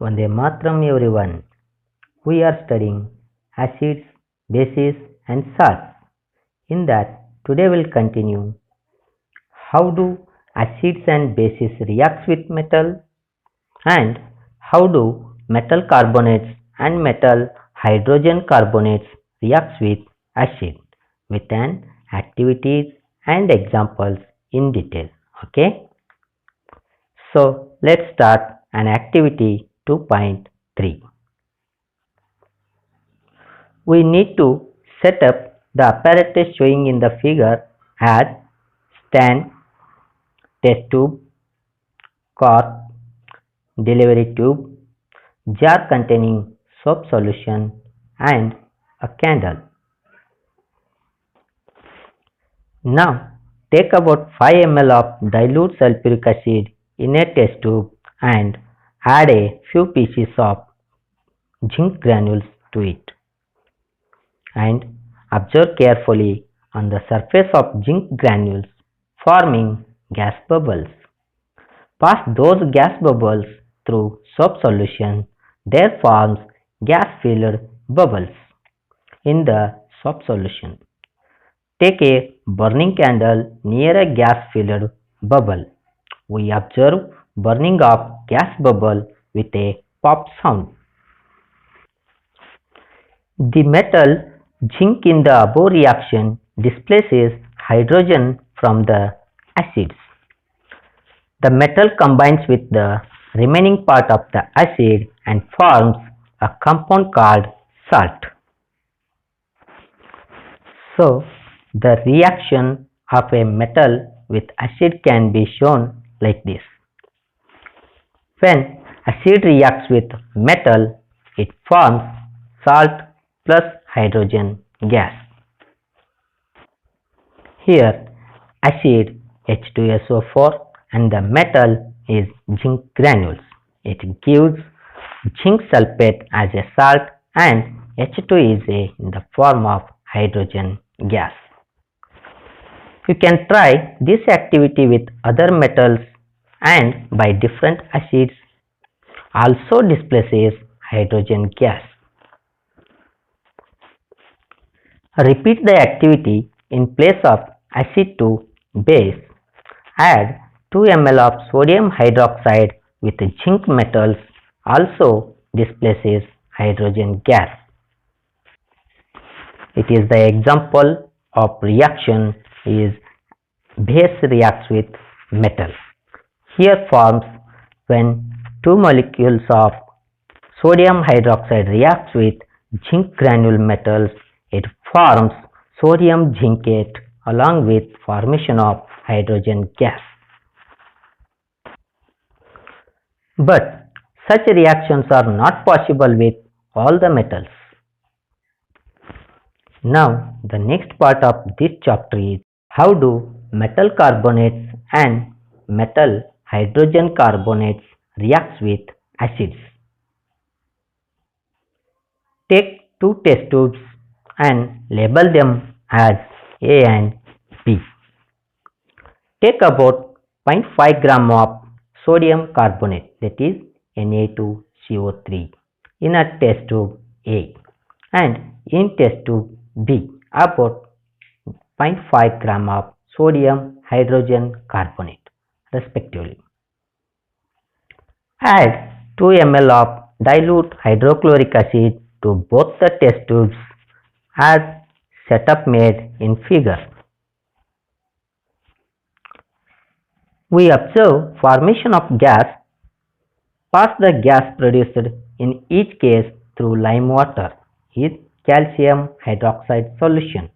Vande Matram everyone. We are studying acids, bases and salts. In that, today we'll continue how do acids and bases react with metal and how do metal carbonates and metal hydrogen carbonates react with acid with an activities and examples in detail. Okay. So let's start an activity 2.3. We need to set up the apparatus showing in the figure as stand, test tube, cork, delivery tube, jar containing soap solution and a candle. Now take about 5 ml of dilute sulfuric acid in a test tube and add a few pieces of zinc granules to it and observe carefully on the surface of zinc granules forming gas bubbles. Pass those gas bubbles through soap solution. There forms gas-filled bubbles in the soap solution. Take a burning candle near a gas-filled bubble. We observe burning of gas bubble with a pop sound. The metal zinc in the above reaction displaces hydrogen from the acids. The metal combines with the remaining part of the acid and forms a compound called salt. So, the reaction of a metal with acid can be shown like this. When acid reacts with metal, it forms salt plus hydrogen gas. Here, acid H2SO4 and the metal is zinc granules. It gives zinc sulfate as a salt and H2 is in the form of hydrogen gas. You can try this activity with other metals and by different acids also displaces hydrogen gas. Repeat the activity in place of acid to base. Add 2 ml of sodium hydroxide with zinc metals also displaces hydrogen gas. It is the example of reaction is base reacts with metal. Here forms when 2 molecules of sodium hydroxide reacts with zinc granule metals, it forms sodium zincate along with formation of hydrogen gas. But such reactions are not possible with all the metals. Now the next part of this chapter is how do metal carbonates and metal hydrogen carbonates react with acids. Take two test tubes and label them as A and B. Take about 0.5 gram of sodium carbonate, that is Na2CO3, in a test tube A and in test tube B about 0.5 gram of sodium hydrogen carbonate respectively. Add 2 ml of dilute hydrochloric acid to both the test tubes as setup made in figure. We observe formation of gas. Pass the gas produced in each case through lime water with calcium hydroxide solution.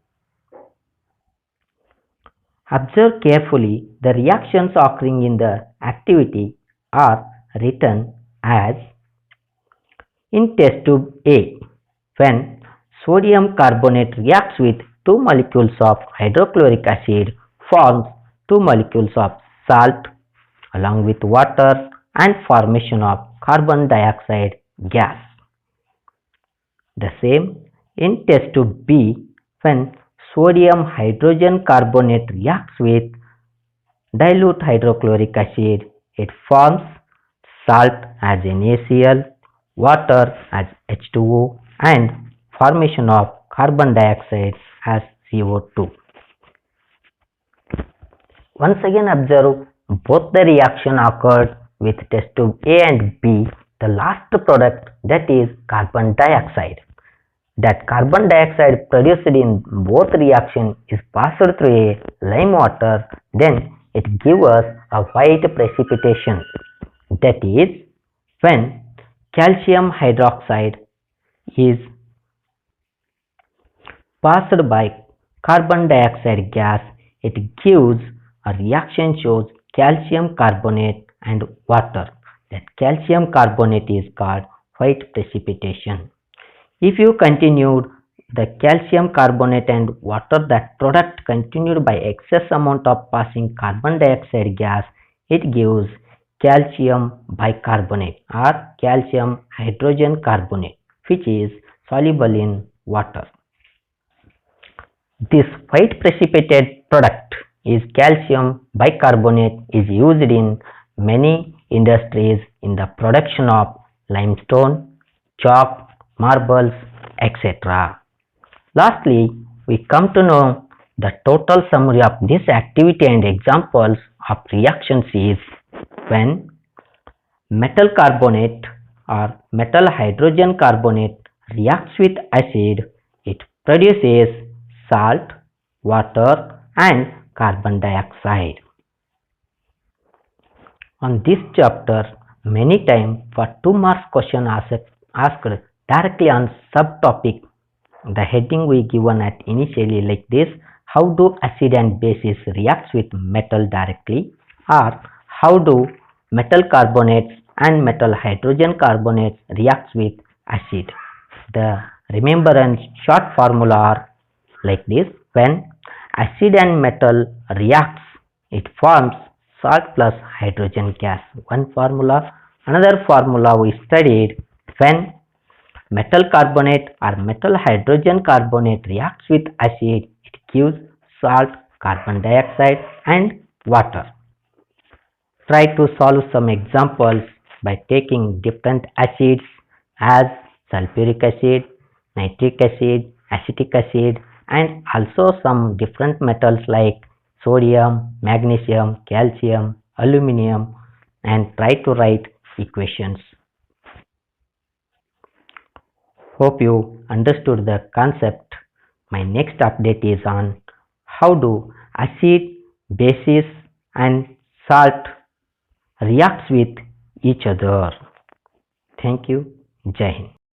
Observe carefully the reactions occurring in the activity are written as in test tube A, when sodium carbonate reacts with 2 molecules of hydrochloric acid, forms 2 molecules of salt along with water and formation of carbon dioxide gas. The same in test tube B, when sodium hydrogen carbonate reacts with dilute hydrochloric acid, it forms salt as NaCl, water as H2O, and formation of carbon dioxide as CO2. Once again observe both the reaction occurred with test tube A and B. The last product, that is carbon dioxide. That carbon dioxide produced in both reaction is passed through a lime water, then it gives us a white precipitation. That is, when calcium hydroxide is passed by carbon dioxide gas, it gives a reaction shows calcium carbonate and water. That calcium carbonate is called white precipitation. If you continued the calcium carbonate and water, that product continued by excess amount of passing carbon dioxide gas, it gives calcium bicarbonate or calcium hydrogen carbonate, which is soluble in water. This white precipitate product is calcium bicarbonate is used in many industries in the production of limestone, chalk, marbles, etc. Lastly, we come to know the total summary of this activity and examples of reactions is when metal carbonate or metal hydrogen carbonate reacts with acid, it produces salt, water, and carbon dioxide. On this chapter, many times for 2 marks question asked directly on subtopic, the heading we given at initially like this: how do acid and bases reacts with metal directly, or how do metal carbonates and metal hydrogen carbonates reacts with acid. The remembrance short formula are like this: when acid and metal reacts, it forms salt plus hydrogen gas. One formula. Another formula we studied: when metal carbonate or metal hydrogen carbonate reacts with acid, it gives salt, carbon dioxide, and water. Try to solve some examples by taking different acids as sulfuric acid, nitric acid, acetic acid, and also some different metals like sodium, magnesium, calcium, aluminum, and try to write equations. Hope you understood the concept. My next update is on how do acid, bases, and salt reacts with each other. Thank you. Jai Hind.